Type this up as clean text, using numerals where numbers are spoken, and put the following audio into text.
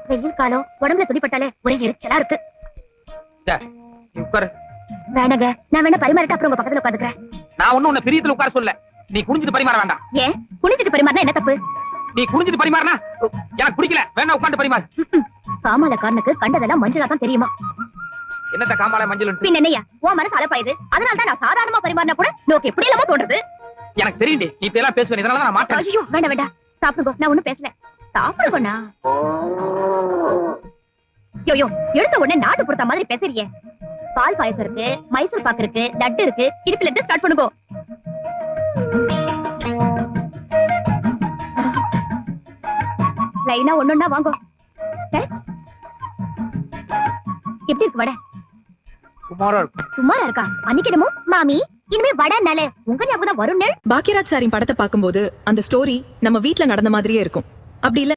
வெயில் காலம் உடம்புல துடிப்பட்டாலே ஒரே எரிச்சலா இருக்கு. உட்காரு. வேணாங்க, நான் வேணா பரிமாறிட்டு அப்புறம் உங்க பக்கத்துல உட்காந்துக்கிறேன். நான் ஒண்ணு உன்னை பிரியத்துல உட்கார சொல்ல. நீ குனிஞ்சிட்டு பரிமாற வேண்டாம். ஏன் குனிஞ்சிட்டு பரிமாறினா என்ன தப்பு? நீ குனிஞ்சிட்டு பரிமாறினா எனக்கு பிடிக்கல. வேணா உட்காந்து பரிமாறு. காமாலக்காரனுக்கு கண்டதெல்லாம் மஞ்சளா தான் தெரியுமா? என்னத்த காமால மஞ்சள்? பின்ன என்னையா உன் மனசு அலப்பாயுது. அதனாலதான் நான் சாதாரணமா பரிமாறினா கூட நோக்கு எப்படி இல்லாம தோன்றது. எனக்கு தெரியுண்டி, நீ இப்ப எல்லாம் பேசுவேன். இதனால நான் மாட்டேன். ஐயோ வேண்டாம் வேண்டாம், சாப்பிடுங்க. நான் ஒண்ணும் பேசல. சாப்பிடுங்கண்ணா. யோயோ, எடுத்த உடனே நாட்டு பொறுத்த மாதிரி பேசுறியே. பால் பாயசம் இருக்கு, மைசூர் பாக்கு இருக்கு, லட்டு இருக்கு. இடுப்புல இருந்து ஸ்டார்ட் பண்ணுங்க. லைனா ஒண்ணுன்னா வாங்கோ. எப்படி இருக்கு வடை? சுமாரா இருக்கா? அன்னைக்கிடமோ மாமி இனிமே வடனால உங்க ஞாபகம் தான் வரும். பாக்கியராஜ் சாரின் படத்தை பார்க்கும்போது அந்த ஸ்டோரி நம்ம வீட்ல நடந்த மாதிரியே இருக்கும். அப்படி இல்ல